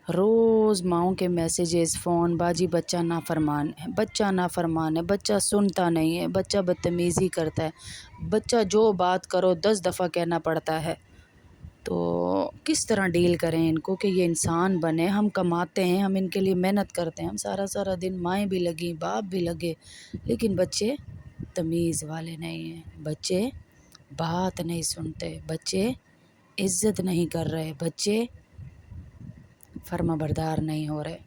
روز ماؤں کے messages, phone, باجی بچہ نافرمان ہے، بچہ نافرمان ہے، بچہ سنتا نہیں ہے، بچہ بدتمیزی کرتا ہے، بچہ جو بات کرو 10 دفعہ کہنا پڑتا ہے۔ تو کس طرح ڈیل کریں ان کو کہ یہ انسان بنے؟ ہم کماتے ہیں، ہم ان کے لیے محنت کرتے ہیں، ہم سارا سارا دن مائیں بھی لگیں، باپ بھی لگے، لیکن بچے تمیز والے نہیں ہیں، بچے بات نہیں سنتے، بچے عزت نہیں کر رہے، بچے فرما بردار نہیں ہو رہے۔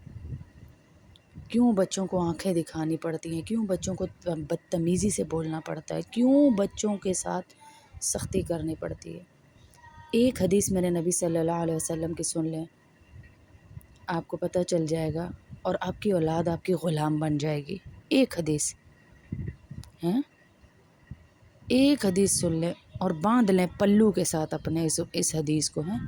کیوں بچوں کو آنکھیں دکھانی پڑتی ہیں؟ کیوں بچوں کو بدتمیزی سے بولنا پڑتا ہے؟ کیوں بچوں کے ساتھ سختی کرنی پڑتی ہے؟ ایک حدیث میرے نبی صلی اللہ علیہ وسلم کی سن لیں، آپ کو پتہ چل جائے گا اور آپ کی اولاد آپ کی غلام بن جائے گی۔ ایک حدیث ہیں، ایک حدیث سن لیں اور باندھ لیں پلو کے ساتھ اپنے اس حدیث کو ہیں۔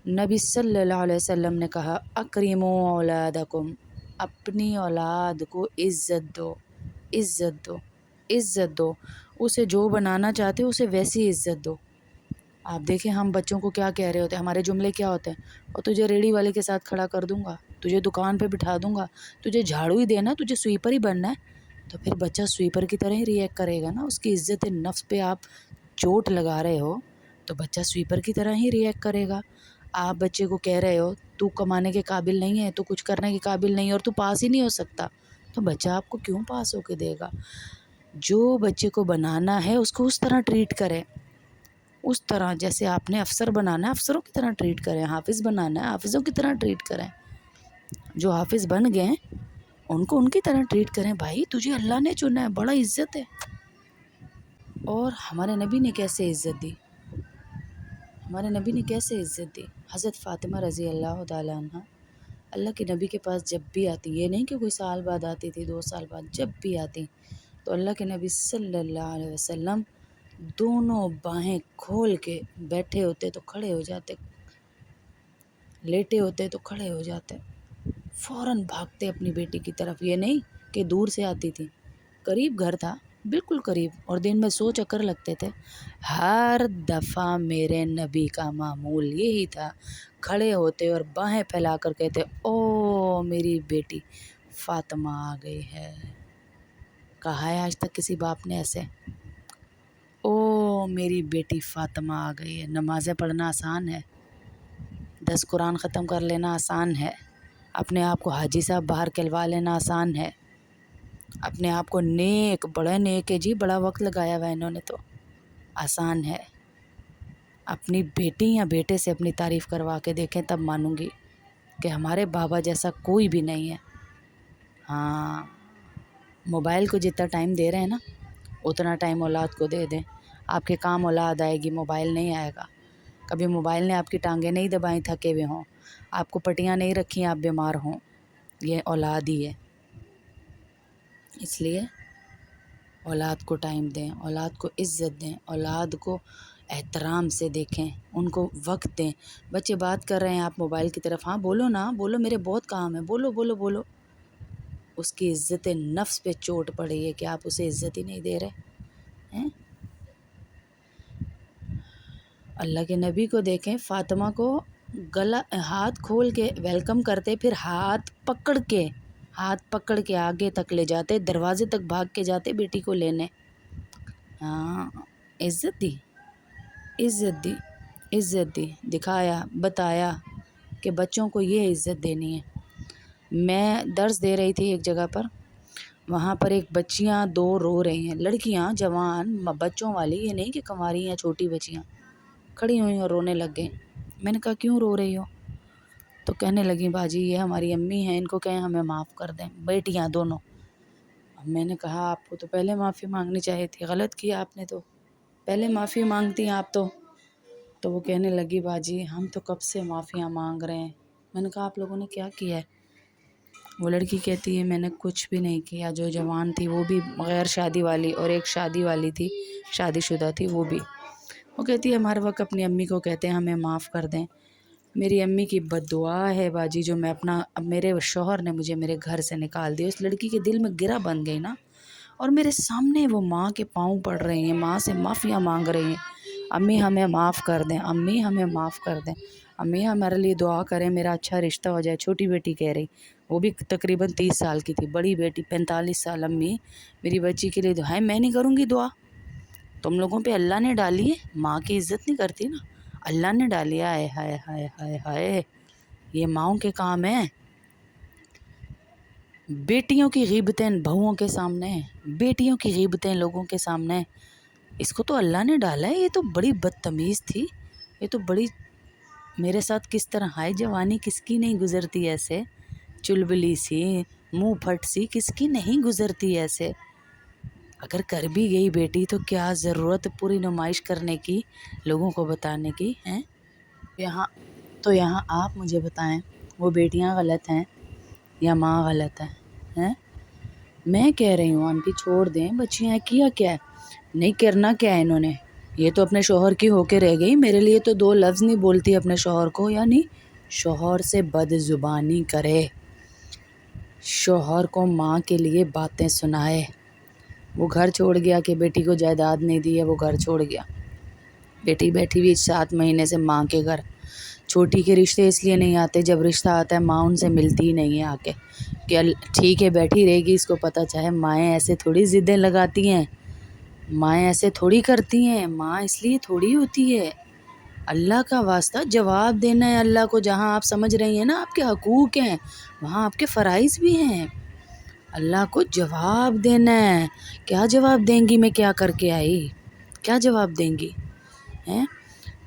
نبی صلی اللہ علیہ وسلم نے کہا اکرموا اولادکم، اپنی اولاد کو عزت دو، عزت دو، عزت دو، اسے جو بنانا چاہتے ہو اسے ویسی عزت دو۔ آپ دیکھیں ہم بچوں کو کیا کہہ رہے ہوتے ہیں، ہمارے جملے کیا ہوتے ہیں؟ اور تجھے ریڑھی والے کے ساتھ کھڑا کر دوں گا، تجھے دکان پہ بٹھا دوں گا، تجھے جھاڑو ہی دینا، تجھے سویپر ہی بننا ہے۔ تو پھر بچہ سویپر کی طرح ہی ریئیکٹ کرے گا نا، اس کی عزت نفس پہ آپ چوٹ لگا رہے ہو تو بچہ سویپر کی طرح ہی ریئیکٹ کرے گا۔ آپ بچے کو کہہ رہے ہو تو کمانے کے قابل نہیں ہے، تو کچھ کرنے کے قابل نہیں ہے اور تو پاس ہی نہیں ہو سکتا، تو بچہ آپ کو کیوں پاس ہو کے دے گا؟ جو بچے کو بنانا ہے اس کو اس طرح ٹریٹ کریں، اس طرح جیسے آپ نے افسر بنانا ہے افسروں کی طرح ٹریٹ کریں، حافظ بنانا ہے حافظوں کی طرح ٹریٹ کریں، جو حافظ بن گئے ان کو ان کی طرح ٹریٹ کریں۔ بھائی تجھے اللہ نے چنا ہے، بڑا عزت ہے۔ اور ہمارے نبی نے کیسے عزت دی؟ ہمارے نبی نے کیسے عزت دی؟ حضرت فاطمہ رضی اللہ تعالیٰ عنہ اللہ کے نبی کے پاس جب بھی آتی، یہ نہیں کہ کوئی سال بعد آتی تھی، 2 سال بعد، جب بھی آتی تو اللہ کے نبی صلی اللہ علیہ وسلم دونوں باہیں کھول کے بیٹھے ہوتے تو کھڑے ہو جاتے، لیٹے ہوتے تو کھڑے ہو جاتے، فوراً بھاگتے اپنی بیٹی کی طرف۔ یہ نہیں کہ دور سے آتی تھی، قریب گھر تھا، بالکل قریب، اور دن میں 100 چکر لگتے تھے۔ ہر دفعہ میرے نبی کا معمول یہی تھا، کھڑے ہوتے اور باہیں پھیلا کر کہتے او میری بیٹی فاطمہ آ گئی ہے۔ کہا ہے آج تک کسی باپ نے ایسے؟ او میری بیٹی فاطمہ آ گئی ہے۔ نمازیں پڑھنا آسان ہے، 10 قرآن ختم کر لینا آسان ہے، اپنے آپ کو حاجی صاحب باہر کھلوا لینا آسان ہے، اپنے آپ کو نیک، بڑے نیک ہے جی، بڑا وقت لگایا ہوا انہوں نے، تو آسان ہے۔ اپنی بیٹی یا بیٹے سے اپنی تعریف کروا کے دیکھیں، تب مانوں گی کہ ہمارے بابا جیسا کوئی بھی نہیں ہے۔ ہاں، موبائل کو جتنا ٹائم دے رہے ہیں نا اتنا ٹائم اولاد کو دے دیں، آپ کے کام اولاد آئے گی، موبائل نہیں آئے گا۔ کبھی موبائل نے آپ کی ٹانگیں نہیں دبائیں تھکے ہوئے ہوں، آپ کو پٹیاں نہیں رکھیں آپ بیمار ہوں، یہ اولاد ہی ہے۔ اس لیے اولاد کو ٹائم دیں، اولاد کو عزت دیں، اولاد کو احترام سے دیکھیں، ان کو وقت دیں۔ بچے بات کر رہے ہیں آپ موبائل کی طرف، ہاں بولو نا، بولو میرے بہت کام ہے، بولو بولو بولو۔ اس کی عزت نفس پہ چوٹ پڑی ہے کہ آپ اسے عزت ہی نہیں دے رہے ہیں۔ اللہ کے نبی کو دیکھیں، فاطمہ کو گلا ہاتھ کھول کے ویلکم کرتے، پھر ہاتھ پکڑ کے آگے تک لے جاتے، دروازے تک بھاگ کے جاتے بیٹی کو لینے۔ ہاں، عزت دی، عزت دی، عزت دی، دکھایا، بتایا کہ بچوں کو یہ عزت دینی ہے۔ میں درس دے رہی تھی ایک جگہ پر، وہاں پر ایک بچیاں 2 رو رہی ہیں، لڑکیاں جوان بچوں والی، یہ نہیں کہ کنواری ہیں چھوٹی بچیاں، کھڑی ہوئیں اور رونے لگ گئیں۔ میں نے کہا کیوں رو رہی ہو؟ تو کہنے لگیں باجی یہ ہماری امی ہیں، ان کو کہیں ہمیں معاف کر دیں، بیٹیاں دونوں۔ میں نے کہا آپ کو تو پہلے معافی مانگنی چاہیے تھی، غلط کیا آپ نے، تو پہلے معافی مانگتی ہیں آپ تو وہ کہنے لگی باجی ہم تو کب سے معافیاں مانگ رہے ہیں۔ میں نے کہا آپ لوگوں نے کیا کیا ہے؟ وہ لڑکی کہتی ہے میں نے کچھ بھی نہیں کیا، جو جوان تھی وہ بھی غیر شادی والی اور ایک شادی والی تھی، شادی شدہ تھی وہ بھی، وہ کہتی ہے ہم ہر وقت اپنی امی کو کہتے ہیں ہمیں معاف کر دیں۔ میری امی کی بد دعا ہے باجی جو میں اب میرے شوہر نے مجھے میرے گھر سے نکال دیا۔ اس لڑکی کے دل میں گرہ بن گئی نا، اور میرے سامنے وہ ماں کے پاؤں پڑ رہی ہیں، ماں سے معافیاں مانگ رہی ہیں، امی ہمیں معاف کر دیں، امی ہمیں معاف کر دیں۔ امی ہمارے لیے دعا کریں میرا اچھا رشتہ ہو جائے. چھوٹی بیٹی کہہ رہی, وہ بھی تقریباً 30 سال کی تھی. بڑی بیٹی 45 سال, امی میری بچی کے لیے دعائیں. میں نہیں کروں گی دعا, تم لوگوں پہ اللہ نے ڈالی ہے. ماں کی عزت نہیں کرتی نا, اللہ نے ڈالی. ہائے ہائے ہائے ہائے ہائے, یہ ماؤں کے کام ہیں. بیٹیوں کی غیبتیں بہوؤں کے سامنے, بیٹیوں کی غیبتیں لوگوں کے سامنے. اس کو تو اللہ نے ڈالا ہے. یہ تو بڑی بدتمیز تھی, یہ تو بڑی, میرے ساتھ کس طرح ہائے جوانی کس کی نہیں گزرتی ایسے, چلبلی سی, منہ پھٹ سی, کس کی نہیں گزرتی ایسے. اگر کر بھی گئی بیٹی تو کیا ضرورت پوری نمائش کرنے کی, لوگوں کو بتانے کی ہیں. یہاں آپ مجھے بتائیں, وہ بیٹیاں غلط ہیں یا ماں غلط ہیں؟ میں کہہ رہی ہوں آنٹی چھوڑ دیں, بچیاں کیا کیا ہے, نہیں کرنا کیا ہے انہوں نے. یہ تو اپنے شوہر کی ہو کے رہ گئی. میرے لیے تو 2 لفظ نہیں بولتی اپنے شوہر کو, یعنی شوہر سے بد زبانی کرے, شوہر کو ماں کے لیے باتیں سنائے. وہ گھر چھوڑ گیا کہ بیٹی کو جائیداد نہیں دی ہے, وہ گھر چھوڑ گیا. بیٹی بیٹھی ہوئی 7 مہینے سے ماں کے گھر. چھوٹی کے رشتے اس لیے نہیں آتے, جب رشتہ آتا ہے ماں ان سے ملتی ہی نہیں ہے آ کے, کہ ٹھیک ہے بیٹھی رہے گی. اس کو پتہ چاہے مائیں ایسے تھوڑی ضدیں لگاتی ہیں, مائیں ایسے تھوڑی کرتی ہیں, ماں اس لیے تھوڑی ہوتی ہے. اللہ کا واسطہ جواب دینا ہے اللہ کو. جہاں آپ سمجھ رہی ہیں نا آپ کے حقوق ہیں, وہاں آپ کے فرائض بھی ہیں. اللہ کو جواب دینا ہے. کیا جواب دیں گی میں کیا کر کے آئی, کیا جواب دیں گی ہیں؟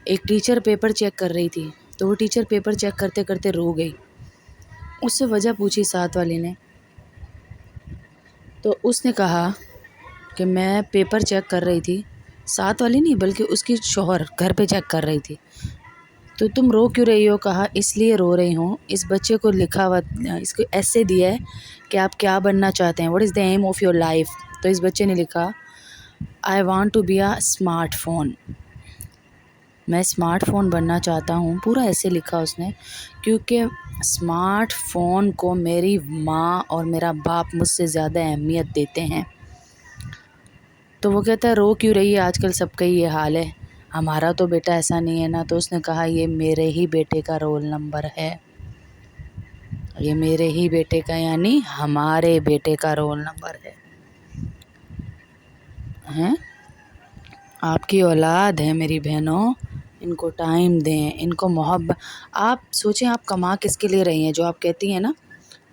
ایک ٹیچر پیپر چیک کر رہی تھی, تو وہ ٹیچر پیپر چیک کرتے کرتے رو گئی. اس سے وجہ پوچھی ساتھ والی نے, تو اس نے کہا کہ میں پیپر چیک کر رہی تھی. ساتھ والی نہیں بلکہ اس کی شوہر گھر پہ چیک کر رہی تھی. تو تم رو کیوں رہی ہو؟ کہا اس لیے رو رہی ہوں, اس بچے کو لکھا ہوا, اس کو ایسے دیا ہے کہ آپ کیا بننا چاہتے ہیں, what is the aim of your life. تو اس بچے نے لکھا I want to be a smartphone. میں اسمارٹ فون بننا چاہتا ہوں, پورا ایسے لکھا اس نے, کیونکہ اسمارٹ فون کو میری ماں اور میرا باپ مجھ سے زیادہ اہمیت دیتے ہیں. تو وہ کہتا ہے رو کیوں رہی ہے, آج کل سب کا ہی یہ حال ہے, ہمارا تو بیٹا ایسا نہیں ہے نا. تو اس نے کہا یہ میرے ہی بیٹے کا رول نمبر ہے, یہ میرے ہی بیٹے کا, یعنی ہمارے بیٹے کا رول نمبر ہے. ہیں آپ کی اولاد ہے میری بہنوں, ان کو ٹائم دیں, ان کو محبت. آپ سوچیں آپ کما کس کے لیے رہی ہیں, جو آپ کہتی ہیں نا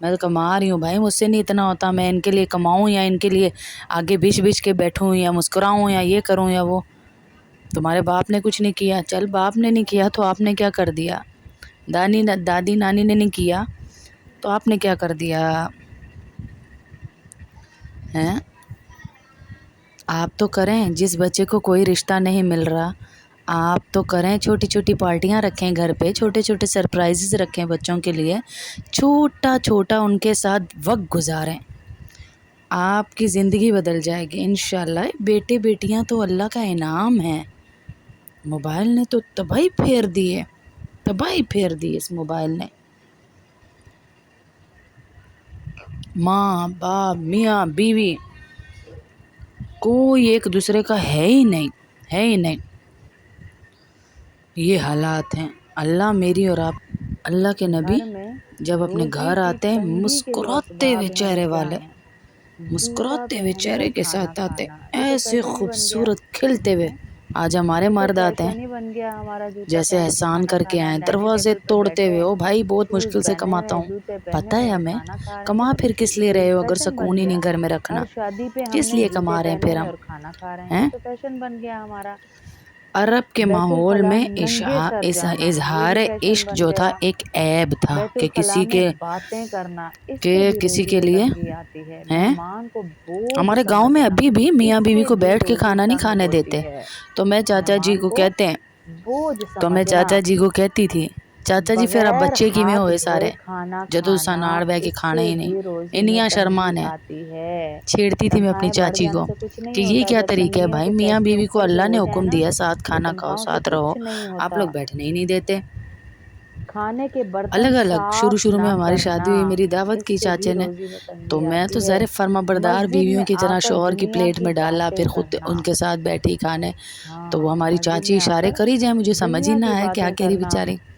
میں تو کما رہی ہوں بھائی, مجھ سے نہیں اتنا ہوتا, میں ان کے لیے کماؤں یا ان کے لیے آگے بچ بچ کے بیٹھوں یا مسکراؤں یا یہ کروں یا وہ. تمہارے باپ نے کچھ نہیں کیا, چل باپ نے نہیں کیا تو آپ نے کیا کر دیا, دادی نانی نے نہیں کیا تو آپ نے کیا کر دیا ہیں؟ آپ تو کریں. جس بچے کو کوئی رشتہ نہیں مل رہا آپ تو کریں, چھوٹی چھوٹی پارٹیاں رکھیں گھر پہ, چھوٹے چھوٹے سرپرائزز رکھیں بچوں کے لیے, چھوٹا چھوٹا ان کے ساتھ وقت گزاریں, آپ کی زندگی بدل جائے گی انشاءاللہ. بیٹے بیٹیاں تو اللہ کا انعام ہیں. موبائل نے تو تباہی پھیر دی ہے, تباہی پھیر دی اس موبائل نے. ماں باپ میاں بیوی کوئی ایک دوسرے کا ہے ہی نہیں, ہے ہی نہیں. یہ حالات ہیں. اللہ میری اور آپ, اللہ کے نبی جب اپنے گھر آتے ہیں مسکراتے ہوئے چہرے والے, مسکراتے ہوئے چہرے کے ساتھ آتے, ایسے خوبصورت کھلتے ہوئے. آج ہمارے مرد آتے ہیں جیسے احسان کر کے آئیں, دروازے توڑتے ہوئے, او بھائی بہت مشکل سے کماتا ہوں. پتہ ہے ہمیں, کما پھر کس لیے رہے ہو اگر سکون ہی نہیں گھر میں رکھنا, کس لیے کما رہے ہیں پھر ہم ہیں؟ عرب کے ماحول میں اظہار عشق جو تھا ایک عیب تھا, کہ کسی کے لیے ہیں. ہمارے گاؤں میں ابھی بھی میاں بیوی کو بیٹھ کے کھانا نہیں کھانے دیتے. تو میں چاچا جی کو کہتے ہیں, تو میں چاچا جی کو کہتی تھی چاچا جی پھر اب بچے کی میں ہوئے سارے, جدو سناڑ بہ کے کھانا ہی نہیں, انیاں شرمان ہے. چھیڑتی تھی میں اپنی چاچی کو کہ یہ کیا طریقہ ہے بھائی, میاں بیوی کو اللہ نے حکم دیا ساتھ کھانا کھاؤ ساتھ رہو, آپ لوگ بیٹھنے ہی نہیں دیتے. الگ الگ شروع میں ہماری شادی ہوئی, میری دعوت کی چاچے نے, تو میں تو ظاہر فرما بردار بیویوں کی طرح شوہر کی پلیٹ میں ڈالا, پھر خود ان کے ساتھ بیٹھی کھانے. تو وہ ہماری چاچی اشارے کری جائے, مجھے سمجھ ہی نہ آیا کیا کہہ رہی بیچاری.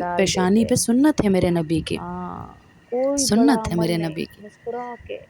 ڈال پیشانی دیتے پہ سنت ہے میرے نبی کی، ہاں کوئی بڑا سنت ہے عمل میرے نہیں، نبی کی۔ مسکرا کے